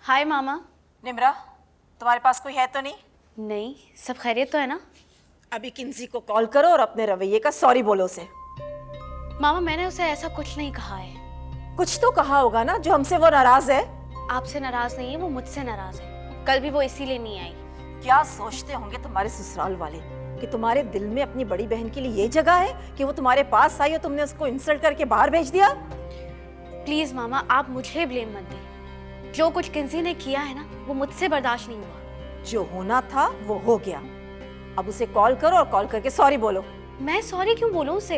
हाय मामा। निम्रा, तुम्हारे पास कोई है तो नहीं? नहीं, सब खैरियत तो है ना? अभी किन्सी को कॉल करो और अपने रवैये का सॉरी बोलो उसे। मामा मैंने उसे ऐसा कुछ नहीं कहा है। कुछ तो कहा होगा ना जो हमसे वो नाराज है। आपसे नाराज नहीं है, वो मुझसे नाराज है। कल भी वो इसीलिए नहीं आई। क्या सोचते होंगे तुम्हारे ससुराल वाले कि तुम्हारे दिल में अपनी बड़ी बहन के लिए ये जगह है कि वो तुम्हारे पास आई और तुमने उसको इंसल्ट करके बाहर भेज दिया? प्लीज मामा, आप मुझे ब्लेम मत दें। जो कुछ किन्सी ने किया है ना, वो मुझसे बर्दाश्त नहीं हुआ। जो होना था वो हो गया। अब उसे कॉल करो और कॉल करके सॉरी बोलो। मैं सॉरी क्यों बोलूं उसे?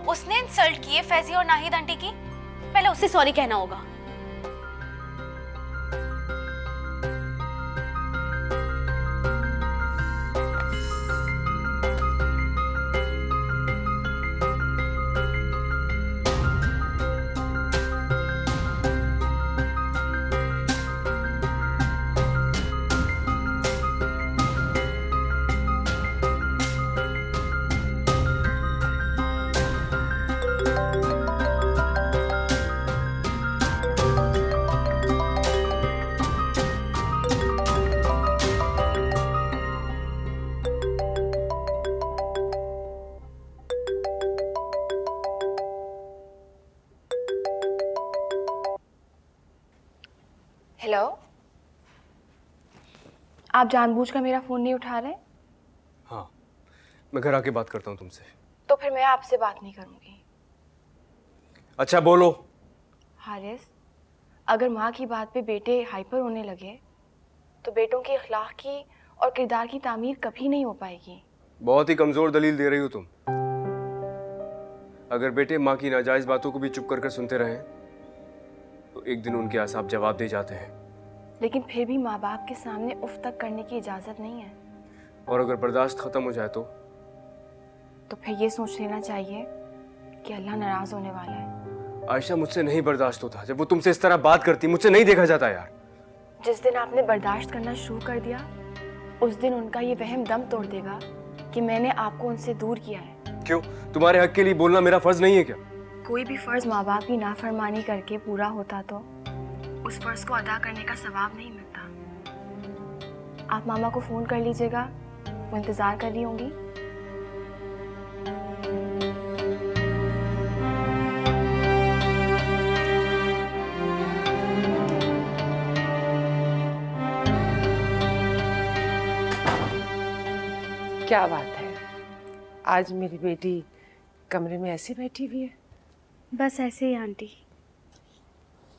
उसने इंसल्ट की है फैजी और नाहिद आंटी की। पहले उससे सॉरी कहना होगा। हेलो, आप जानबूझकर मेरा फ़ोन नहीं उठा रहे? हाँ, मैं घर आके बात करता हूँ तुमसे। तो फिर मैं आपसे बात नहीं करूँगी। अच्छा बोलो। हारिस, अगर माँ की बात पे बेटे हाइपर होने लगे तो बेटों के अखलाक की और किरदार की तामीर कभी नहीं हो पाएगी। बहुत ही कमज़ोर दलील दे रही हो तुम। अगर बेटे माँ की नाजायज़ बातों को भी चुप कर सुनते रहें तो एक दिन उनके आसाप जवाब दे जाते हैं। लेकिन फिर भी माँ बाप के सामने उफ तक करने की इजाज़त नहीं है। और अगर बर्दाश्त ख़त्म हो जाए तो फिर ये सोच लेना चाहिए कि अल्लाह नाराज़ होने वाला है। आयशा, मुझसे नहीं बर्दाश्त होता जब वो तुमसे इस तरह बात करती। मुझसे नहीं देखा जाता यार। जिस दिन आपने बर्दाश्त करना शुरू कर दिया उस दिन उनका ये वहम दम तोड़ देगा कि मैंने आपको उनसे दूर किया है। क्यों? तुम्हारे हक के लिए बोलना मेरा फ़र्ज़ नहीं है क्या? कोई भी फ़र्ज़ माँ बाप की नाफरमानी करके पूरा होता तो उस फ़र्ज़ को अदा करने का सवाब नहीं मिलता। आप मामा को फ़ोन कर लीजिएगा, वो इंतज़ार कर रही होंगी। क्या बात है, आज मेरी बेटी कमरे में ऐसी बैठी हुई है? बस ऐसे ही आंटी।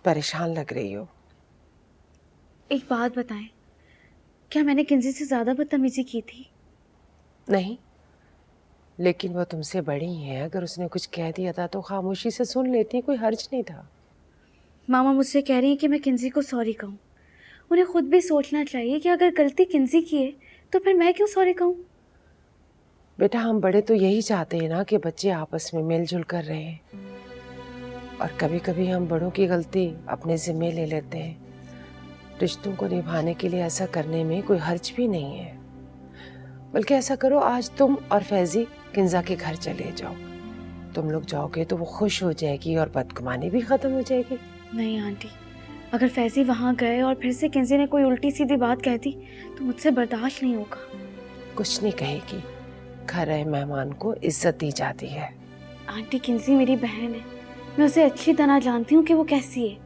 परेशान लग रही हो। एक बात बताएं, क्या मैंने किन्सी से ज़्यादा बदतमीजी की थी? नहीं, लेकिन वो तुमसे बड़ी है। अगर उसने कुछ कह दिया था तो खामोशी से सुन लेती, कोई हर्ज नहीं था। मामा मुझसे कह रही है कि मैं किन्सी को सॉरी कहूँ। उन्हें खुद भी सोचना चाहिए कि अगर गलती किन्सी की है तो फिर मैं क्यों सॉरी कहूँ? बेटा, हम बड़े तो यही चाहते हैं ना कि बच्चे आपस में मिलजुल कर रहें। और कभी कभी हम बड़ों की गलती अपने ज़िम्मे ले लेते हैं। रिश्तों को निभाने के लिए ऐसा करने में कोई हर्ज भी नहीं है। बल्कि ऐसा करो, आज तुम और फैजी किंजा के घर चले जाओ। तुम लोग जाओगे तो वो खुश हो जाएगी और बदगुमानी भी ख़त्म हो जाएगी। नहीं आंटी, अगर फैजी वहाँ गए और फिर से किन्सी ने कोई उल्टी सीधी बात कह दी तो मुझसे बर्दाश्त नहीं होगा। कुछ नहीं कहेगी। घर आए मेहमान को इज्जत दी जाती है। आंटी, किन्सी मेरी बहन है। मैं उसे अच्छी तरह जानती हूँ कि वो कैसी है।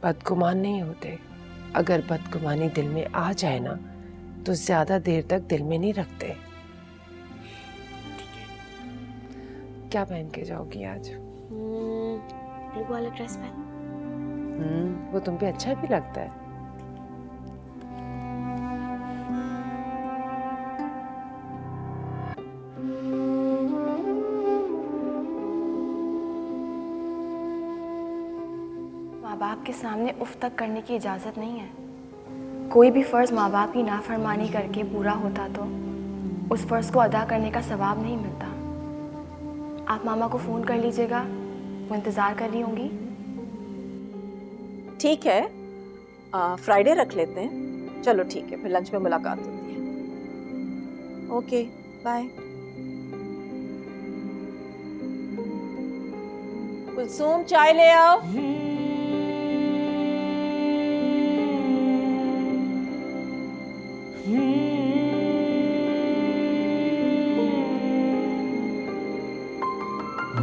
बदगुमान नहीं होते। अगर बदगुमानी दिल में आ जाए ना तो ज्यादा देर तक दिल में नहीं रखते। क्या पहन के जाओगी आज? ब्लू वाला ड्रेस पहन। वो तुम पे अच्छा भी लगता है। माँ बाप के सामने उफ तक करने की इजाज़त नहीं है। कोई भी फ़र्ज़ माँ बाप की नाफरमानी करके पूरा होता तो उस फ़र्ज़ को अदा करने का सवाब नहीं मिलता। आप मामा को फ़ोन कर लीजिएगा, वो इंतज़ार कर रही होंगी। ठीक है, फ्राइडे रख लेते हैं। चलो ठीक है, फिर लंच में मुलाकात होती है। Okay, bye. कुलसूम, चाय ले आओ। मैसेज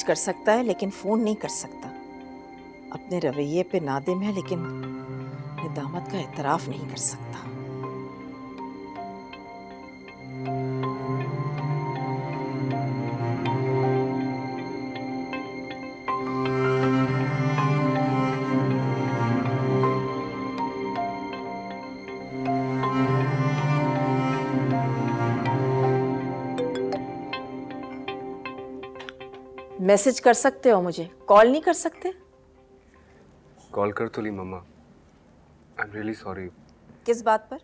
कर सकता है लेकिन फोन नहीं कर सकता। अपने रवैये पे नादिम है लेकिन निदामत का एतराफ नहीं कर सकता। मैसेज कर सकते हो मुझे, कॉल नहीं कर सकते? कॉल कर तो ली मम्मा। I am really sorry. किस बात पर?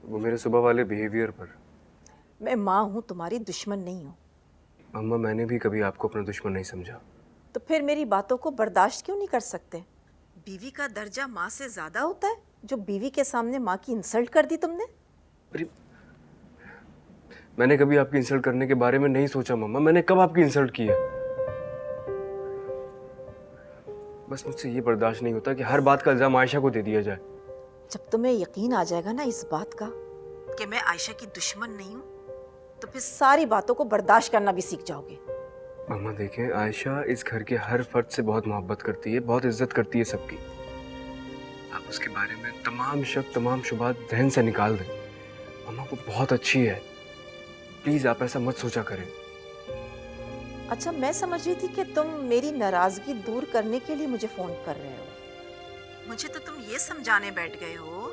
वो मेरे सुबह वाले बिहेवियर पर। मैं माँ हूँ, तुम्हारी दुश्मन नहीं हूँ। मम्मा मैंने भी कभी आपको अपना दुश्मन नहीं समझा। तो फिर मेरी बातों को बर्दाश्त क्यों नहीं कर सकते? बीवी का दर्जा माँ से ज्यादा होता है? जो बीवी के सामने माँ की इंसल्ट कर दी तुमने। अरे मैंने कभी आपकी इंसल्ट करने के बारे में नहीं सोचा मम्मा। मैंने कब आपकी इंसल्ट की है? बस मुझसे ये बर्दाश्त नहीं होता कि हर बात का इल्जाम आयशा को दे दिया जाए। जब तुम्हें यकीन आ जाएगा ना इस बात का कि मैं आयशा की दुश्मन नहीं हूँ, तो फिर सारी बातों को बर्दाश्त करना भी सीख जाओगे। मम्मा देखें, आयशा इस घर के हर फर्द से बहुत मोहब्बत करती है, बहुत इज्जत करती है सबकी। आप उसके बारे में तमाम शक, तमाम शुबात जहन से निकाल दें। मम्मा वो बहुत अच्छी है, प्लीज आप ऐसा मत सोचा करें। अच्छा, मैं समझ रही थी कि तुम मेरी नाराजगी दूर करने के लिए मुझे फोन कर रहे हो। मुझे तो तुम ये समझाने बैठ गए हो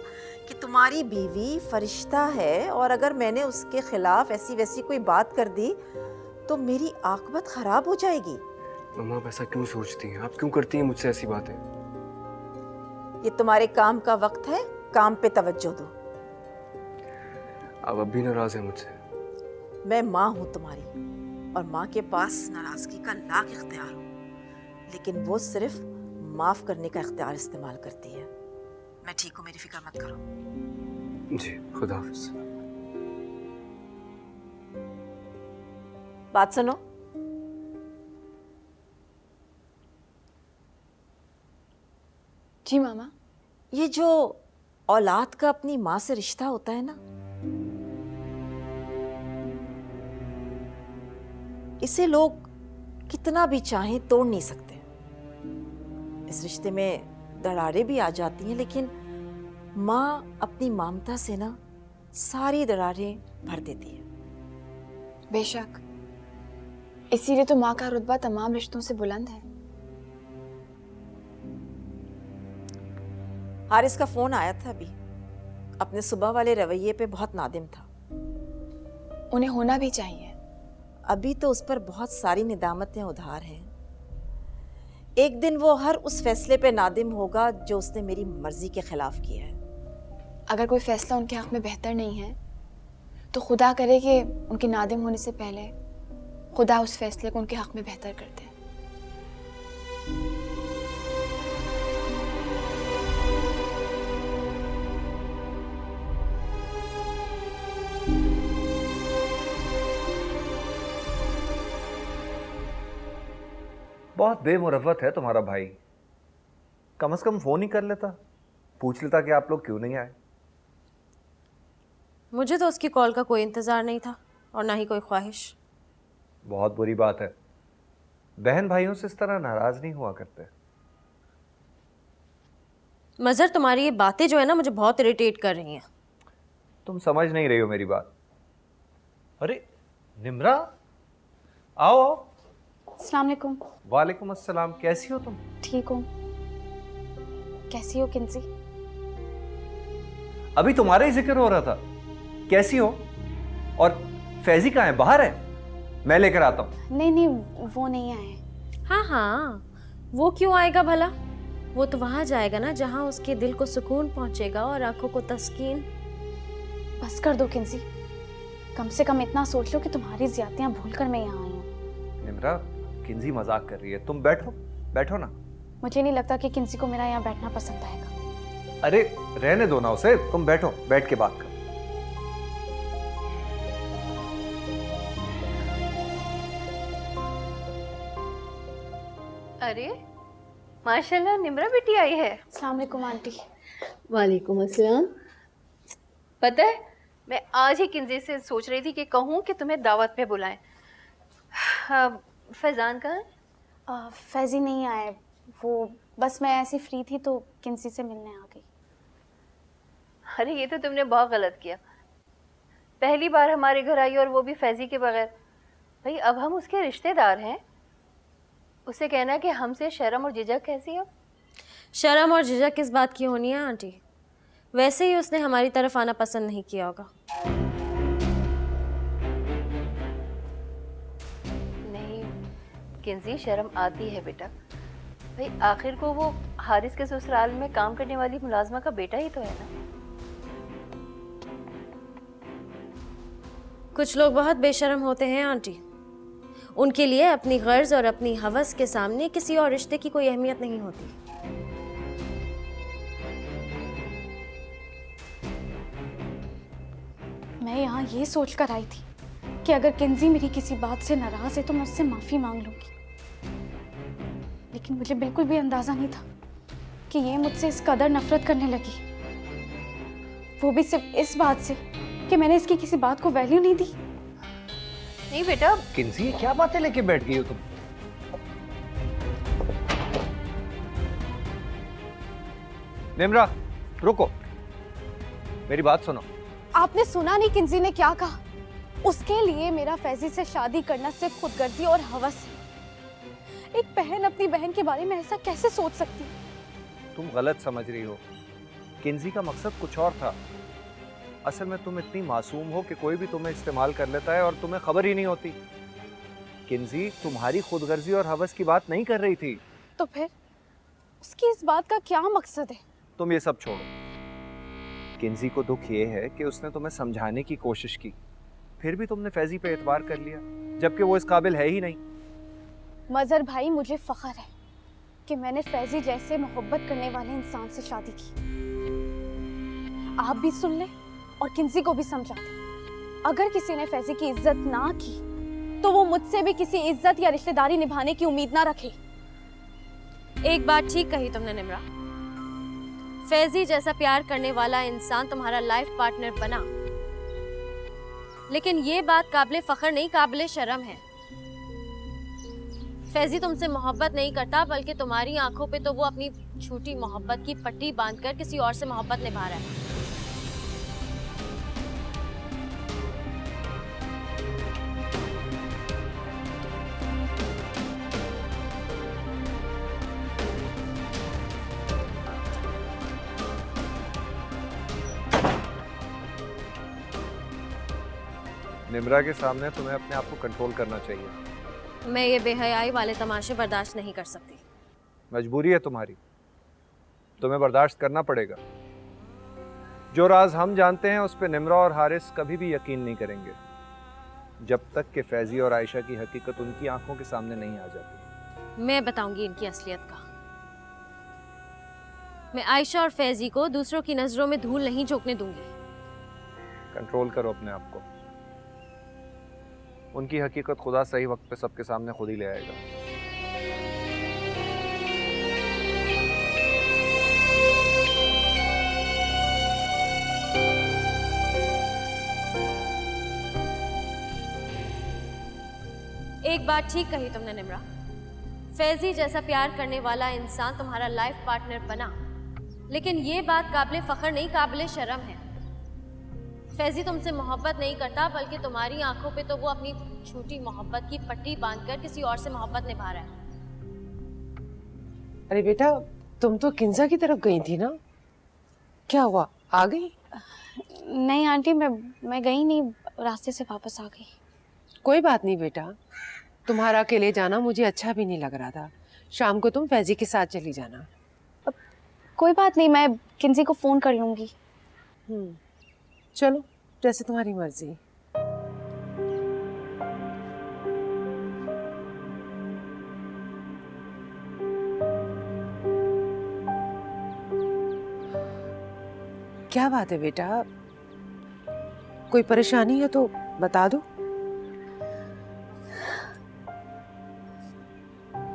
कि तुम्हारी बीवी फरिश्ता है और अगर मैंने उसके खिलाफ ऐसी वैसी कोई बात कर दी तो मेरी आकबत खराब हो जाएगी। मम्मा आप ऐसा क्यों सोचती हैं? आप क्यों करती हैं मुझसे ऐसी बातें? ये तुम्हारे काम का वक्त है, काम पे तवज्जो दो। आप अब भी नाराज हैं मुझसे? मैं माँ हूँ तुम्हारी और माँ के पास नाराजगी का लाख इख्तियार हो, लेकिन वो सिर्फ माफ करने का इख्तियार इस्तेमाल करती है। मैं ठीक हूँ, मेरी फिक्र मत करो। जी, खुदा हाफिज। बात सुनो, जी मामा। ये जो औलाद का अपनी माँ से रिश्ता होता है ना, इसे लोग कितना भी चाहें तोड़ नहीं सकते। इस रिश्ते में दरारें भी आ जाती हैं, लेकिन माँ अपनी ममता से ना सारी दरारें भर देती है। बेशक, इसीलिए तो माँ का रुतबा तमाम रिश्तों से बुलंद है। हारिस का फोन आया था अभी, अपने सुबह वाले रवैये पे बहुत नादिम था। उन्हें होना भी चाहिए। अभी तो उस पर बहुत सारी निदामतें उधार हैं। एक दिन वो हर उस फैसले पे नादिम होगा जो उसने मेरी मर्जी के खिलाफ किया है। अगर कोई फैसला उनके हक में बेहतर नहीं है तो खुदा करे कि उनके नादिम होने से पहले खुदा उस फैसले को उनके हक में बेहतर कर दे। बहुत बेमुरवत है तुम्हारा भाई। कम से कम फोन ही कर लेता, पूछ लेता कि आप लोग क्यों नहीं आए। मुझे तो उसकी कॉल का कोई इंतज़ार नहीं था और ना ही कोई ख्वाहिश। बहुत बुरी बात है, बहन भाइयों से इस तरह नाराज नहीं हुआ करते। मज़र, तुम्हारी ये बातें जो है ना मुझे बहुत इरिटेट कर रही हैं। तुम समझ नहीं रही हो मेरी बात। अरे निम्रा, आओ आओ। अस्सलाम वालेकुम। वालेकुम अस्सलाम, कैसी हो तुम? ठीक हूँ, कैसी हो किंसी? अभी तुम्हारा ही जिक्र हो रहा था, कैसी हो? और फैजी कहाँ है? बाहर है? मैं लेकर आता हूँ। नहीं नहीं, वो नहीं आए। हाँ हाँ, वो क्यों आएगा भला? वो तो वहाँ जाएगा ना जहाँ उसके दिल को सुकून पहुँचेगा और आंखों को तस्कीन। बस कर दो किंसी, कम से कम इतना सोच लो कि तुम्हारी ज्यादतियाँ भूल कर मैं यहाँ आई हूँ। निम्रा, किंजी मजाक कर रही है, तुम बैठो, बैठो ना। मुझे नहीं लगता कि किंसी को मेरा यहाँ बैठना पसंद आएगा। अरे रहने दो ना उसे, तुम बैठो, बैठ के बात करो। अरे माशाल्लाह, निम्रा बेटी आई है। अस्सलाम वालेकुम आंटी। वालेकुम अस्सलाम। पता है, मैं आज ही किंजी से सोच रही थी कि कहूँ कि तुम्हें दावत पे बुलाएं। फैज़ान कहाँ है? फैज़ी नहीं आए, वो बस मैं ऐसे फ्री थी तो किंसी से मिलने आ गई। अरे ये तो तुमने बहुत गलत किया, पहली बार हमारे घर आई और वो भी फैज़ी के बगैर। भाई अब हम उसके रिश्तेदार हैं, उसे कहना कि हमसे शर्म और झिझक कैसी है? शर्म और झिझक किस बात की होनी है आंटी? वैसे ही उसने हमारी तरफ आना पसंद नहीं किया होगा। नहीं किंजी, शर्म आती है बेटा। भाई आखिर को वो हारिस के ससुराल में काम करने वाली मुलाजमा का बेटा ही तो है ना। कुछ लोग बहुत बेशर्म होते हैं आंटी, उनके लिए अपनी गर्ज और अपनी हवस के सामने किसी और रिश्ते की कोई अहमियत नहीं होती। मैं यहाँ ये सोच कर आई थी कि अगर किंजी मेरी किसी बात से नाराज़ है तो मैं उससे माफ़ी मांग लूँगी, लेकिन मुझे बिल्कुल भी अंदाज़ा नहीं था कि ये मुझसे इस कदर नफरत करने लगी, वो भी सिर्फ इस बात से कि मैंने इसकी किसी बात को वैल्यू नहीं दी। नहीं बेटा, किंसी, ये क्या बातें लेके बैठ गई हो तुम? निम्रा रुको, मेरी बात सुनो। आपने सुना नहीं किंजी ने क्या कहा? उसके लिए मेरा फैजी से शादी करना सिर्फ खुदगर्जी और हवस है। एक बहन अपनी बहन के बारे में ऐसा कैसे सोच सकती है? तुम गलत समझ रही हो, किंजी का मकसद कुछ और था। असल में तुम इतनी मासूम हो कि कोई भी तुम्हें इस्तेमाल कर लेता है और तुम्हें खबर ही नहीं होती। किंजी तुम्हारी खुदगर्जी और हवस की बात नहीं कर रही थी। तो फिर उसकी इस बात का क्या मकसद है? तुम ये सब छोड़ो। किंजी को दुख ये है कि उसने तुम्हें समझाने की कोशिश की, फिर भी तुमने फैजी पे एतबार कर लिया, जबकि वो इस काबिल है ही नहीं। मजहर भाई, मुझे फख्र है कि मैंने फैजी जैसे मोहब्बत करने वाले इंसान से शादी की। आप भी सुन लें और किंजी को भी समझा दें, अगर किसी ने फैजी की इज्जत ना की तो वो मुझसे भी किसी इज्जत या रिश्तेदारी निभाने की उम्मीद ना रखे। एक बात ठीक कही तुमने निम्रा, फैजी जैसा प्यार करने वाला इंसान तुम्हारा लाइफ पार्टनर बना, लेकिन ये बात काबिले फख्र नहीं, काबिले शर्म है। फैजी तुमसे मोहब्बत नहीं करता, बल्कि तुम्हारी आंखों पे तो वो अपनी झूठी मोहब्बत की पट्टी बांधकर किसी और से मोहब्बत निभा रहा है। निम्रा के सामने तुम्हें अपने आप को कंट्रोल करना चाहिए। मैं ये बेहयाई वाले तमाशे बर्दाश्त नहीं कर सकती। मजबूरी है तुम्हारी, तुम्हें बर्दाश्त करना पड़ेगा। जो राज हम जानते हैं उस पर निम्रा और हारिस कभी भी यकीन नहीं करेंगे, जब तक कि फैजी और आयशा की हकीकत उनकी आंखों के सामने नहीं आ जाती। मैं बताऊंगी इनकी असलियत का। मैं आयशा और फैजी को दूसरों की नजरों में धूल नहीं झोंकने दूंगी। कंट्रोल करो अपने आप को, उनकी हकीकत खुदा सही वक्त पे सबके सामने खुद ही ले आएगा। एक बात ठीक कही तुमने निम्रा, फैजी जैसा प्यार करने वाला इंसान तुम्हारा लाइफ पार्टनर बना, लेकिन ये बात काबिले फख्र नहीं, काबिले शर्म है। फैजी तुमसे मोहब्बत नहीं करता, बल्कि तुम्हारी आंखों पे तो वो अपनी झूठी मोहब्बत की पट्टी बांधकर किसी और से मोहब्बत निभा रहा है। अरे बेटा, तुम तो किंजा की तरफ गई थी ना, क्या हुआ, आ गई? नहीं आंटी, मैं गई नहीं, रास्ते से वापस आ गई। कोई बात नहीं बेटा, तुम्हारा अकेले जाना मुझे अच्छा भी नहीं लग रहा था। शाम को तुम फैजी के साथ चली जाना। कोई बात नहीं, मैं किंजी को फ़ोन कर लूँगी। चलो, जैसे तुम्हारी मर्जी। क्या बात है बेटा, कोई परेशानी है तो बता दो।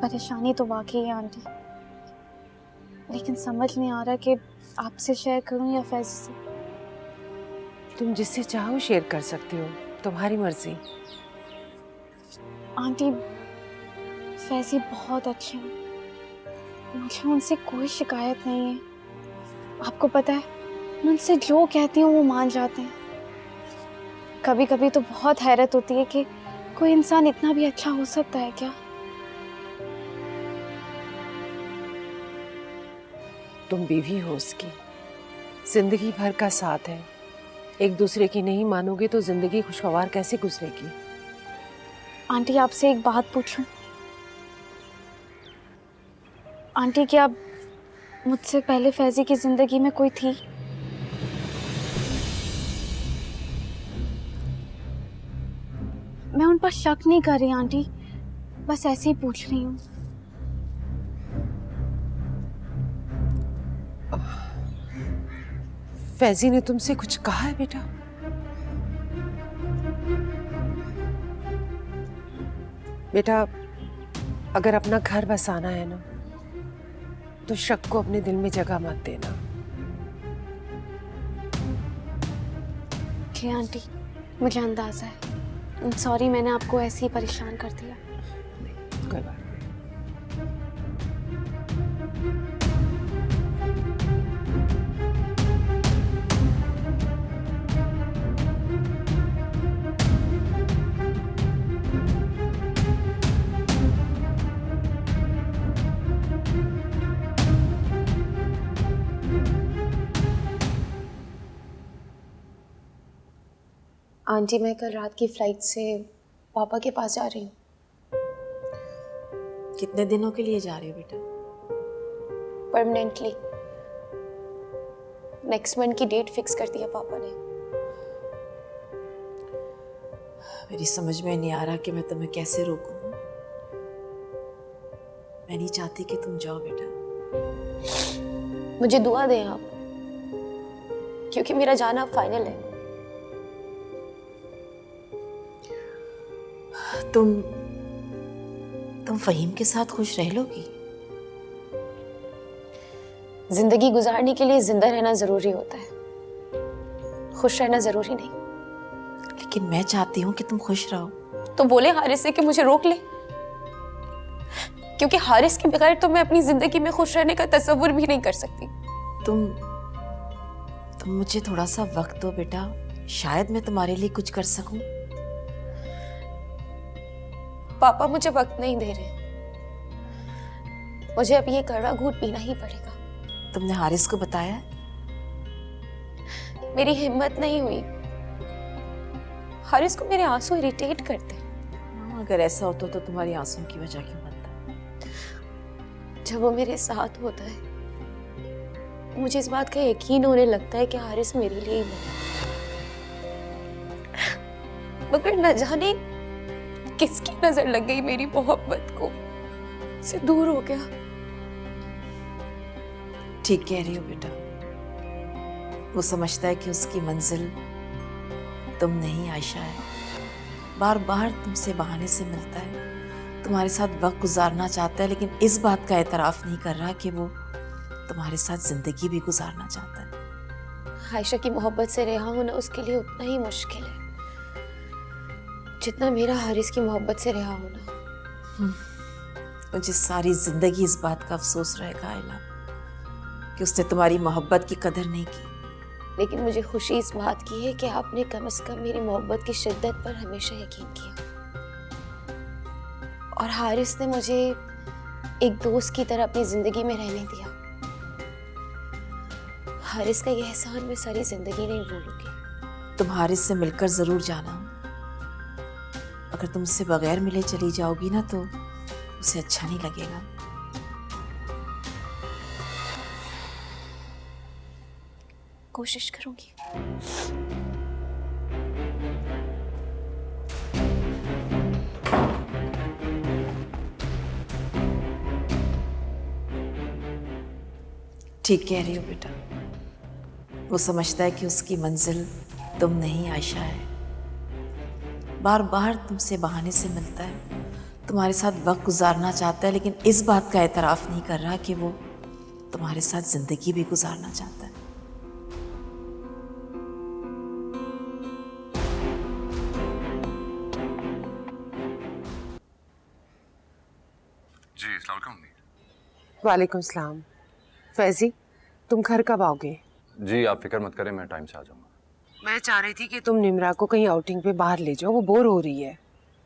परेशानी तो वाकई है आंटी, लेकिन समझ नहीं आ रहा कि आपसे शेयर करूं या फैजी से। तुम जिससे चाहो शेयर कर सकती हो, तुम्हारी मर्जी। आंटी, फैजी बहुत अच्छे हैं, मुझे उनसे कोई शिकायत नहीं है। आपको पता है, मैं उनसे जो कहती हूँ वो मान जाते हैं। कभी कभी तो बहुत हैरत होती है कि कोई इंसान इतना भी अच्छा हो सकता है क्या। तुम बीवी हो उसकी, जिंदगी भर का साथ है। एक दूसरे की नहीं मानोगे तो जिंदगी खुशगवार कैसे गुजरेगी। आंटी, आपसे एक बात पूछूं? आंटी, क्या मुझसे पहले फैजी की जिंदगी में कोई थी? मैं उन पर शक नहीं कर रही आंटी, बस ऐसे ही पूछ रही हूँ। फैजी ने तुमसे कुछ कहा है बेटा? बेटा, अगर अपना घर बसाना है ना, तो शक को अपने दिल में जगह मत देना। जी आंटी, मुझे अंदाजा है। सॉरी, मैंने आपको ऐसे ही परेशान कर दिया। कोई बात नहीं। आंटी, मैं कल रात की फ्लाइट से पापा के पास जा रही हूँ। कितने दिनों के लिए जा रहे हो बेटा? परमानेंटली। नेक्स्ट मंथ की डेट फिक्स कर दिया पापा ने। मेरी समझ में नहीं आ रहा कि मैं तुम्हें कैसे रोकूं। मैं नहीं चाहती कि तुम जाओ बेटा। मुझे दुआ दें आप, क्योंकि मेरा जाना फाइनल है। तुम फहीम के साथ खुश रह लोगी? जिंदगी गुजारने के लिए जिंदा रहना जरूरी होता है, खुश रहना जरूरी नहीं। लेकिन मैं चाहती हूँ कि तुम खुश रहो। तो बोले हारिस से कि मुझे रोक ले, क्योंकि हारिस के बगैर तो मैं अपनी जिंदगी में खुश रहने का तसव्वुर भी नहीं कर सकती। तुम मुझे थोड़ा सा वक्त दो बेटा, शायद मैं तुम्हारे लिए कुछ कर सकूं। पापा मुझे वक्त नहीं दे रहे, मुझे अब ये कड़वा घूंट पीना ही पड़ेगा। तुमने हारिस को बताया? मेरी हिम्मत नहीं हुई। हारिस को मेरे आंसू इरिटेट करते। अगर ऐसा होता तो तुम्हारी आंसू की वजह क्यों बनता? जब वो मेरे साथ होता है, मुझे इस बात का यकीन होने लगता है कि हारिस मेरे लिए ही बना। मगर न जाने किसकी नजर लग गई मेरी मोहब्बत को, से दूर हो गया। ठीक कह रही हो बेटा। वो समझता है कि उसकी मंजिल तुम नहीं आयशा है। बार बार तुमसे बहाने से मिलता है, तुम्हारे साथ वक्त गुजारना चाहता है, लेकिन इस बात का एतराफ नहीं कर रहा कि वो तुम्हारे साथ जिंदगी भी गुजारना चाहता है। आयशा की मोहब्बत से रिहा होना उसके लिए उतना ही मुश्किल है जितना मेरा हारिस की मोहब्बत से रिहा होना। मुझे सारी जिंदगी इस बात का अफसोस रहेगा आयला कि उसने तुम्हारी मोहब्बत की कदर नहीं की। लेकिन मुझे खुशी इस बात की है कि आपने कम से कम मेरी मोहब्बत की शिद्दत पर हमेशा यकीन किया, और हारिस ने मुझे एक दोस्त की तरह अपनी जिंदगी में रहने दिया। हारिस का यह एहसान मैं सारी जिंदगी नहीं भूलूंगी। तुम हारिस से मिलकर जरूर जाना। अगर तुम उससे बगैर मिले चली जाओगी ना तो उसे अच्छा नहीं लगेगा। कोशिश करूंगी। ठीक कह रही हो बेटा। वो समझता है कि उसकी मंजिल तुम नहीं आयशा है। बार बार तुमसे बहाने से मिलता है, तुम्हारे साथ वक्त गुजारना चाहता है, लेकिन इस बात का एतराफ़ नहीं कर रहा कि वो तुम्हारे साथ ज़िंदगी भी गुजारना चाहता है। जी अस्सलाम वालेकुम अम्मी। वालेकुम सलाम। फैजी, तुम घर कब आओगे? जी आप फिक्र मत करें, मैं टाइम से आ जाऊंगा। मैं चाह रही थी कि तुम निम्रा को कहीं आउटिंग पे बाहर ले जाओ, वो बोर हो रही है।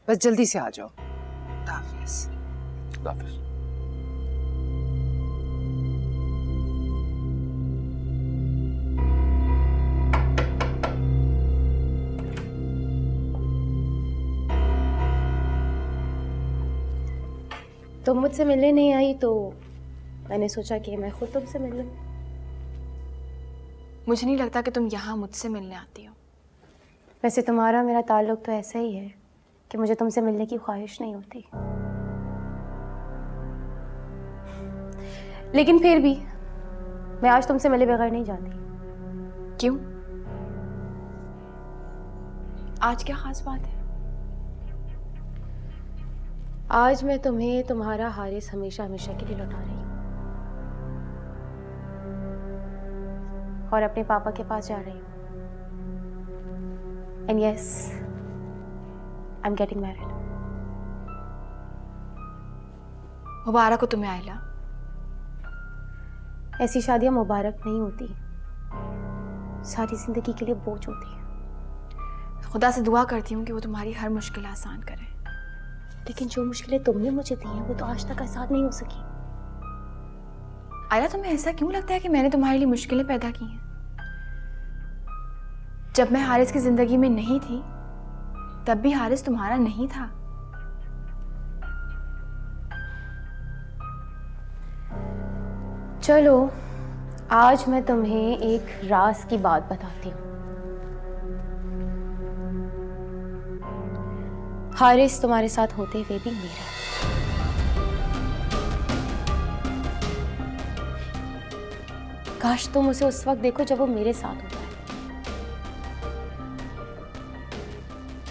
बस जल्दी से आ जाओ। हाफिज। हाफिज। तुम मुझसे मिलने नहीं आई तो मैंने सोचा कि मैं खुद तुमसे मिल लूं। मुझे नहीं लगता कि तुम यहाँ मुझसे मिलने आती हो। वैसे तुम्हारा मेरा ताल्लुक तो ऐसा ही है कि मुझे तुमसे मिलने की ख्वाहिश नहीं होती, लेकिन फिर भी मैं आज तुमसे मिले बगैर नहीं जाती। क्यों? आज क्या खास बात है? आज मैं तुम्हें तुम्हारा हारिस हमेशा हमेशा के लिए लौटा रही हूँ और अपने पापा के पास जा रही हूँ। And yes, I am getting married. मुबारक हो तुम्हें आयला। ऐसी शादियां मुबारक नहीं होती, सारी जिंदगी के लिए बोझ होती है। खुदा से दुआ करती हूँ कि वो तुम्हारी हर मुश्किल आसान करे। लेकिन जो मुश्किलें तुमने मुझे दी हैं वो तो आज तक आसान नहीं हो सकी। आयला, तुम्हें ऐसा क्यों लगता है कि मैंने तुम्हारे लिए मुश्किलें पैदा की हैं? जब मैं हारिस की जिंदगी में नहीं थी तब भी हारिस तुम्हारा नहीं था। चलो आज मैं तुम्हें एक राज की बात बताती हूँ। हारिस तुम्हारे साथ होते हुए भी मेरा। काश तुम उसे उस वक्त देखो जब वो मेरे साथ होता है।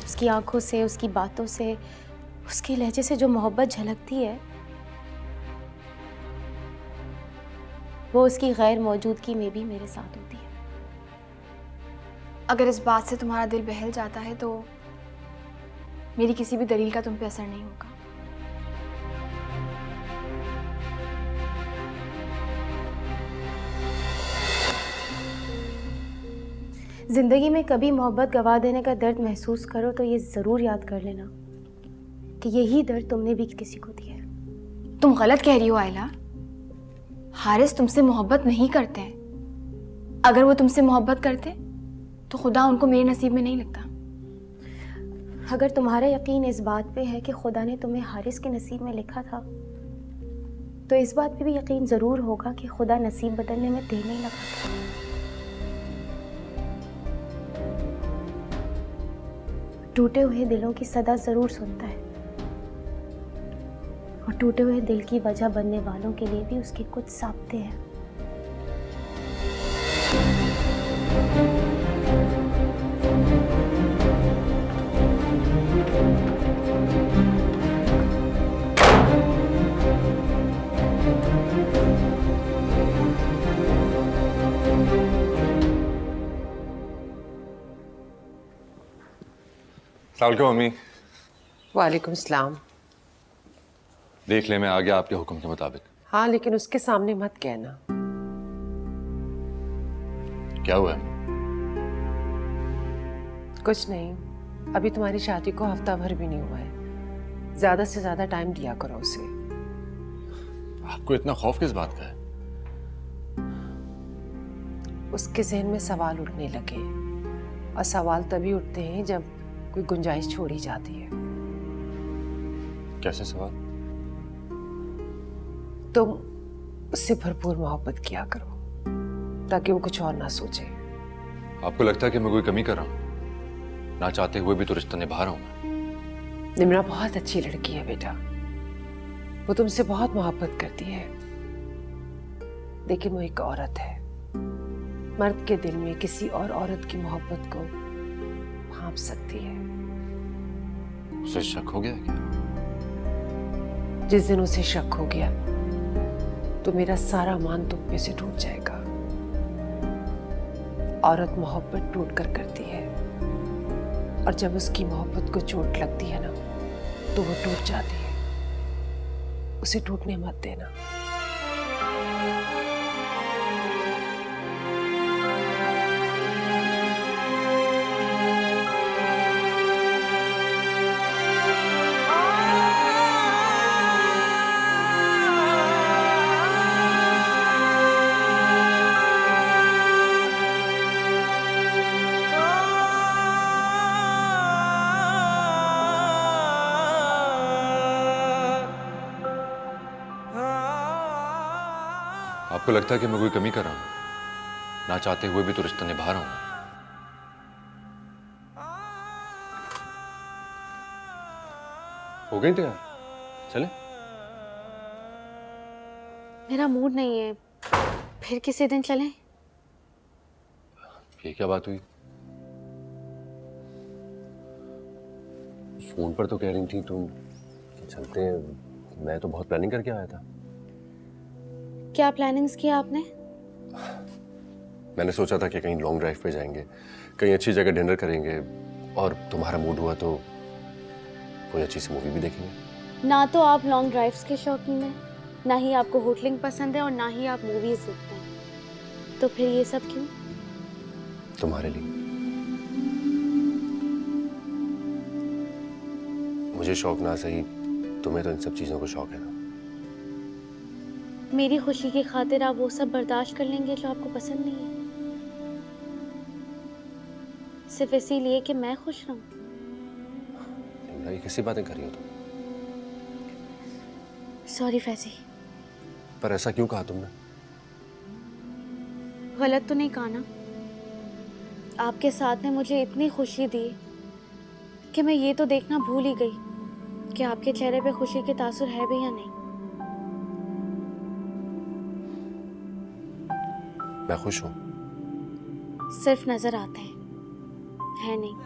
उसकी आंखों से, उसकी बातों से, उसके लहजे से जो मोहब्बत झलकती है वो उसकी गैर मौजूदगी में भी मेरे साथ होती है। अगर इस बात से तुम्हारा दिल बहल जाता है तो मेरी किसी भी दलील का तुम पे असर नहीं होगा। जिंदगी में कभी मोहब्बत गवा देने का दर्द महसूस करो तो ये जरूर याद कर लेना कि यही दर्द तुमने भी किसी को दिया है। तुम गलत कह रही हो आयला। हारिस तुमसे मोहब्बत नहीं करते हैं। अगर वो तुमसे मोहब्बत करते तो खुदा उनको मेरे नसीब में नहीं लिखता। अगर तुम्हारा यकीन इस बात पे है कि खुदा ने तुम्हें हारिस के नसीब में लिखा था तो इस बात पे भी यकीन जरूर होगा कि खुदा नसीब बदलने में देर नहीं लगाता। टूटे हुए दिलों की सदा जरूर सुनता है और टूटे हुए दिल की वजह बनने वालों के लिए भी उसके कुछ साब्ते हैं। अस्सलाम वालेकुम अम्मी। वालेकुम सलाम। देख ले, मैं आ गया आपके हुक्म के मुताबिक। हाँ, लेकिन उसके सामने मत कहना। क्या हुआ है? कुछ नहीं, अभी तुम्हारी शादी को हफ्ता भर भी नहीं हुआ है। ज्यादा से ज्यादा टाइम दिया करो उसे। आपको इतना खौफ किस बात का है? उसके जहन में सवाल उठने लगे और सवाल तभी उठते हैं जब कोई गुंजाइश छोड़ी जाती है। कैसे सवाल? तुम उससे भरपूर मोहब्बत किया करो ताकि वो कुछ और ना सोचे। आपको लगता है कि मैं कोई कमी कर रहा हूं? ना चाहते हुए भी तो रिश्ता निभा रहा हूं मैं। निम्रा बहुत अच्छी लड़की है बेटा, वो तुमसे बहुत मोहब्बत करती है, लेकिन वो एक औरत है। मर्द के दिल में किसी और औरत की मोहब्बत को भांप सकती है। उसे शक हो गया क्या? जिस दिन उसे शक हो गया तो मेरा सारा मान तुम पे से टूट जाएगा। औरत मोहब्बत टूट कर करती है, और जब उसकी मोहब्बत को चोट लगती है ना तो वो टूट जाती है। उसे टूटने मत देना। आपको लगता है कि मैं कोई कमी कर रहा हूं? ना चाहते हुए भी तो रिश्ता निभा रहा हूं मैं। हो गई तैयार? चले? मेरा मूड नहीं है, फिर किसी दिन चलें? ये क्या बात हुई? फोन पर तो कह रही थी तुम चलते हैं, मैं तो बहुत प्लानिंग करके आया था। क्या प्लानिंग्स किया आपने? मैंने सोचा था कि कहीं लॉन्ग ड्राइव पे जाएंगे, कहीं अच्छी जगह डिनर करेंगे, और तुम्हारा मूड हुआ तो कोई अच्छी सी मूवी भी देखेंगे। ना तो आप लॉन्ग ड्राइव्स के शौकीन हैं, ना ही आपको होटलिंग पसंद है, और ना ही आप मूवीज देखते हैं। तो फिर ये सब क्यों? तुम्हारे लिए। मुझे शौक ना सही, तुम्हें तो इन सब चीजों का शौक है ना। मेरी खुशी की खातिर आप वो सब बर्दाश्त कर लेंगे जो आपको पसंद नहीं है, सिर्फ इसीलिए कि मैं खुश रहूं। ये कैसी बातें कर रही हो तुम? सॉरी फैजी। पर ऐसा क्यों कहा तुमने? गलत तो नहीं कहा ना? आपके साथ ने मुझे इतनी खुशी दी कि मैं ये तो देखना भूल ही गई कि आपके चेहरे पे खुशी के तासुर है भी या नहीं। मैं खुश हूं। सिर्फ नजर आते हैं, है नहीं।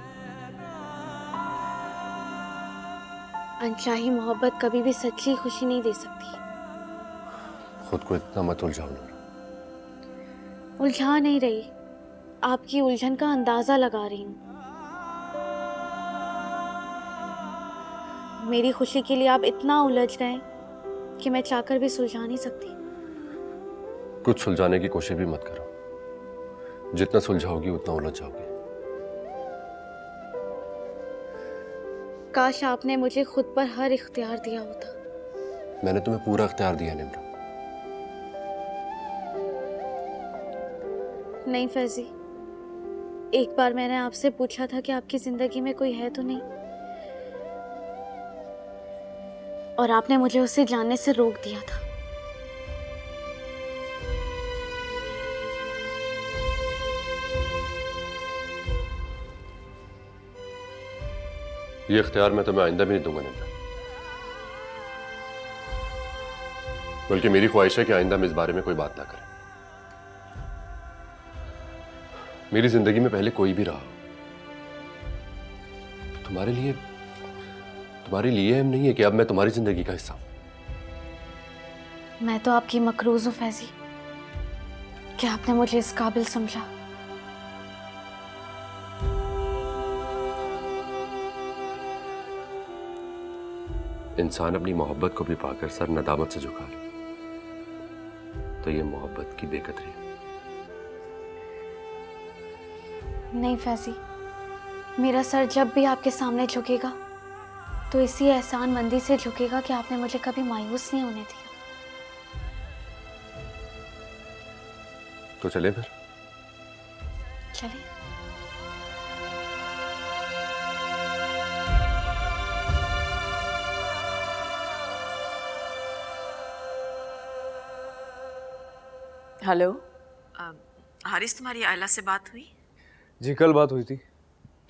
अनचाही मोहब्बत कभी भी सच्ची खुशी नहीं दे सकती। खुद को इतना मत उलझाओ नूर। उलझा नहीं रही, आपकी उलझन का अंदाजा लगा रही हूँ। मेरी खुशी के लिए आप इतना उलझ गए कि मैं चाहकर भी सुलझा नहीं सकती। कुछ सुलझाने की कोशिश भी मत करो। जितना सुलझाओगी उतना उलझ जाओगी। काश आपने मुझे खुद पर हर इख्तियार दिया होता। मैंने तुम्हें पूरा इख्तियार दिया निम्रा। नहीं फैजी, एक बार मैंने आपसे पूछा था कि आपकी जिंदगी में कोई है तो नहीं, और आपने मुझे उसे जानने से रोक दिया था। ये इख्तियार मैं तुम्हें आइंदा भी नहीं दूंगा निम्रा। बल्कि मेरी ख्वाहिश है कि आइंदा हम इस बारे में कोई बात ना करें। मेरी जिंदगी में पहले कोई भी रहा, तुम्हारे लिए अहम नहीं है कि अब मैं तुम्हारी जिंदगी का हिस्सा हूं। मैं तो आपकी मकरूज हूँ फैजी कि आपने मुझे इस काबिल समझा। इंसान अपनी मोहब्बत को भी पाकर सर नदामत से झुका ले तो ये मोहब्बत की बेकदरी है। नहीं फैजी, मेरा सर जब भी आपके सामने झुकेगा तो इसी एहसानमंदी से झुकेगा कि आपने मुझे कभी मायूस नहीं होने दिया। तो चले फिर। चलिए। हेलो, हारिस, तुम्हारी आयला से बात हुई? जी कल बात हुई थी।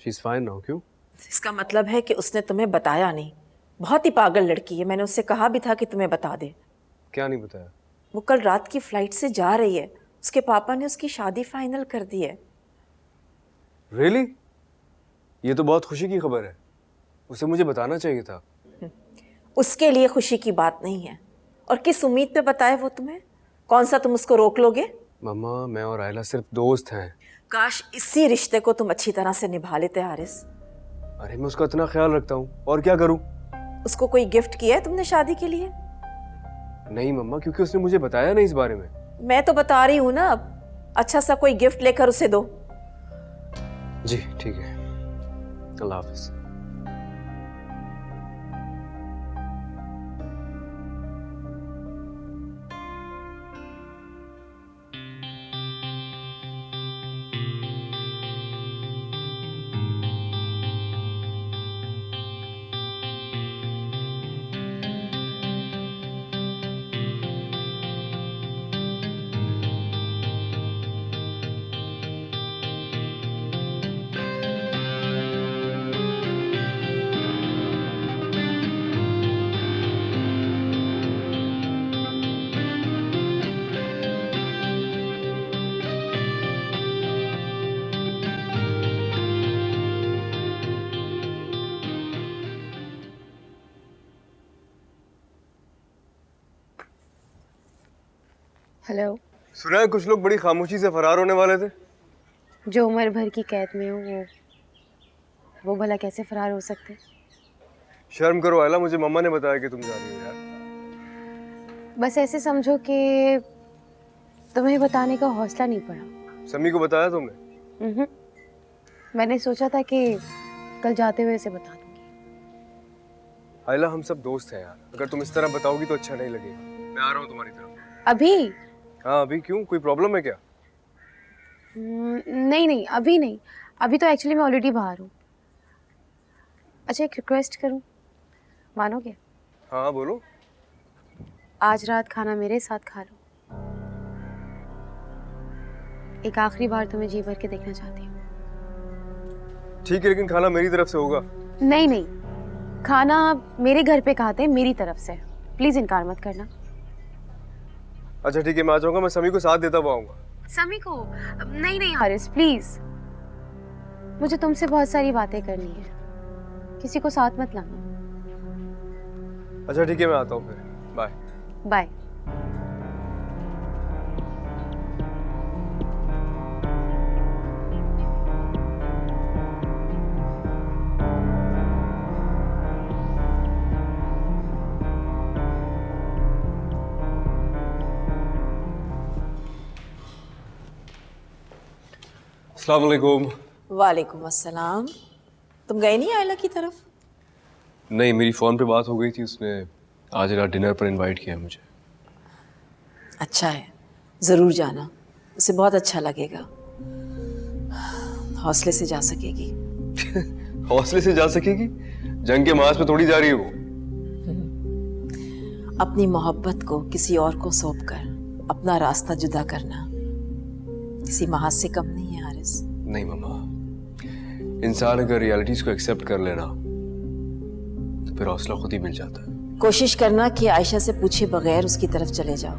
She is fine now. क्यों? इसका मतलब है कि उसने तुम्हें बताया नहीं। बहुत ही पागल लड़की है। मैंने उससे कहा भी था कि तुम्हें बता दे। क्या नहीं बताया? वो कल रात की फ्लाइट से जा रही है। उसके पापा ने उसकी शादी फाइनल कर दी है। रियली? ये तो बहुत खुशी की खबर है। उसे मुझे बताना चाहिए था। उसके लिए खुशी की बात नहीं है। और किस उम्मीद पे बताए वो तुम्हें? कौन सा तुम उसको रोक लोगे? मम्मा मैं और आयला सिर्फ दोस्त हैं। काश इसी रिश्ते को तुम अच्छी तरह से निभा लेते हारिस। अरे मैं उसका इतना ख्याल रखता हूँ, और क्या करूँ? उसको कोई गिफ्ट किया है तुमने शादी के लिए? नहीं मम्मा, क्योंकि उसने मुझे बताया नहीं इस बारे में। मैं तो बता रही हूँ ना, अब अच्छा सा कोई गिफ्ट लेकर उसे दो। जी ठीक है, अल्लाह हाफिज। हेलो। सुना है कुछ लोग बड़ी खामोशी से फरार होने वाले थे। जो उम्र भर की कैद में हो वो भला कैसे फरार हो सकते? शर्म करो आयला, मुझे मम्मा ने बताया कि तुम जा रही हो यार। बस ऐसे समझो कि तुम्हें बताने का हौसला नहीं पड़ा। समी को बताया तुमने? मैंने सोचा था कि कल जाते हुए इसे बता दूंगी। आयला हम सब दोस्त हैं यार, अगर तुम इस तरह बताओगी तो अच्छा नहीं लगेगा। मैं आ रहा हूँ तुम्हारी तरफ। अभी? हाँ अभी क्यों, कोई प्रॉब्लम है क्या? नहीं नहीं अभी नहीं, अभी तो एक्चुअली मैं ऑलरेडी बाहर हूँ। अच्छा एक रिक्वेस्ट करूँ, मानोगे? हाँ बोलो। आज रात खाना मेरे साथ खा लो। एक आखिरी बार तुम्हें जी भर के देखना चाहती हूँ। ठीक है, लेकिन खाना मेरी तरफ से होगा। नहीं नहीं, खाना मेरे घर पे खाते हैं, मेरी तरफ से। प्लीज इनकार मत करना। अच्छा ठीक है, मैं आ जाऊंगा। मैं समी को साथ देता हुआ आऊंगा। समी को? नहीं नहीं हारिस प्लीज, मुझे तुमसे बहुत सारी बातें करनी है, किसी को साथ मत लाना। अच्छा ठीक है, मैं आता हूँ फिर। Bye bye. अस्सलाम वालेकुम। वालेकुम अस्सलाम। तुम गए नहीं आयला की तरफ? नहीं, मेरी फ़ोन पे बात हो गई थी, उसने आज रात डिनर पर इनवाइट किया मुझे। अच्छा है, ज़रूर जाना, उसे बहुत अच्छा लगेगा। हौसले से जा सकेगी। हौसले से जा सकेगी? जंग के मास पे थोड़ी जा रही है वो। अपनी मोहब्बत को किसी और को सौंप कर अपना रास्ता जुदा करना किसी महाज से कम नहीं है हारिस। नहीं मम्मा, इंसान अगर रियलिटीज को एक्सेप्ट कर लेना तो फिर हौसला खुद ही मिल जाता है। कोशिश करना कि आयशा से पूछे बगैर उसकी तरफ चले जाओ।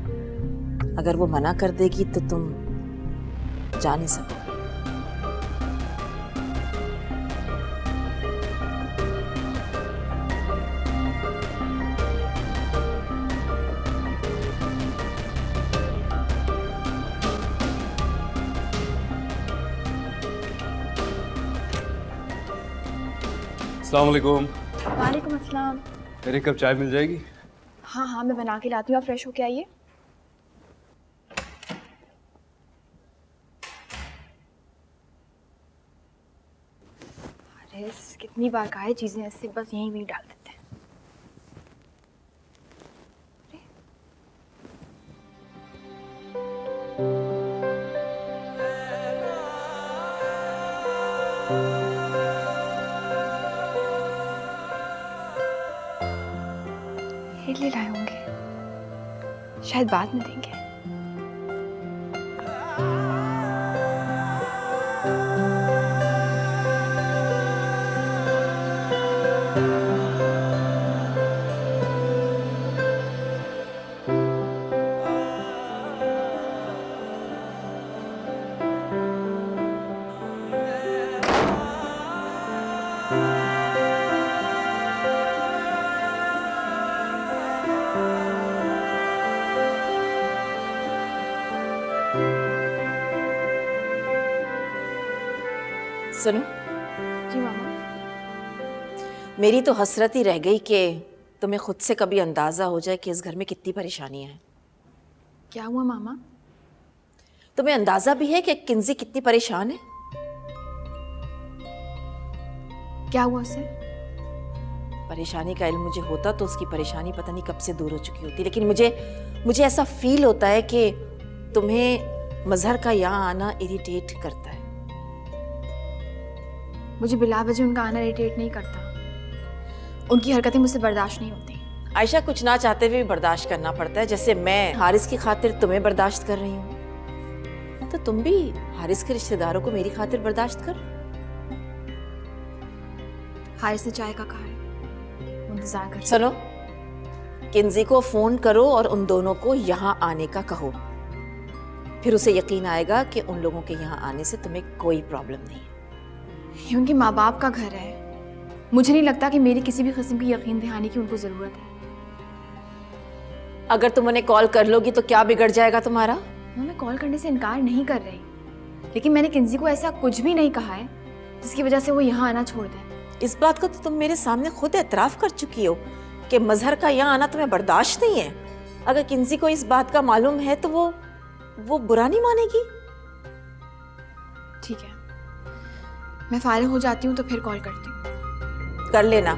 अगर वो मना कर देगी तो तुम जा नहीं सकोगे। अस्सलाम वालेकुम। वालेकुम अस्सलाम। मेरे कप चाय मिल जाएगी? हाँ हाँ मैं बना के लाती हूँ, आप फ्रेश होके आइए। अरे कितनी बार कहा है चीज़ें ऐसे बस यहीं वहीं डाल देते हैं। ये ले लाए होंगे, शायद बाद में देंगे। सुनो, जी मामा। मेरी तो हसरत ही रह गई कि तुम्हें खुद से कभी अंदाजा हो जाए कि इस घर में कितनी परेशानियां हैं। क्या हुआ मामा? तुम्हें अंदाजा भी है कि किंजी कितनी परेशान है? क्या हुआ उससे? परेशानी का इल्म मुझे होता तो उसकी परेशानी पता नहीं कब से दूर हो चुकी होती, लेकिन मुझे ऐसा फील होता है कि तुम्हें मजहर का यहाँ आना इरिटेट करता है। मुझे बिला वजह उनका आना इरिटेट नहीं करता, उनकी हरकतें मुझसे बर्दाश्त नहीं होती। आयशा, कुछ ना चाहते हुए भी बर्दाश्त करना पड़ता है। जैसे मैं हारिस की खातिर तुम्हें बर्दाश्त कर रही हूँ, तो तुम भी हारिस के रिश्तेदारों को मेरी खातिर बर्दाश्त कर। हारिस ने चाय का कहा है, इंतजार कर। सुनो, किंजी को फोन करो और उन दोनों को यहाँ आने का कहो। फिर उसे यकीन आएगा कि उन लोगों के यहाँ आने से तुम्हें कोई प्रॉब्लम नहीं है। ये उनके माँ बाप का घर है, मुझे नहीं लगता कि मेरी किसी भी किस्म की यकीन दहानी की उनको जरूरत है। अगर तुम उन्हें कॉल कर लोगी तो क्या बिगड़ जाएगा तुम्हारा? मैं कॉल करने से इनकार नहीं कर रही, लेकिन मैंने किंजी को ऐसा कुछ भी नहीं कहा है जिसकी वजह से वो यहाँ आना छोड़ दें। इस बात को तो तुम मेरे सामने खुद एतराफ कर चुकी हो कि मजहर का यहाँ आना तुम्हें बर्दाश्त नहीं है। अगर किंजी को इस बात का मालूम है तो वो बुरा नहीं मानेगी। ठीक है, मैं फारिग हो जाती हूँ तो फिर कॉल करती हूँ। कर लेना।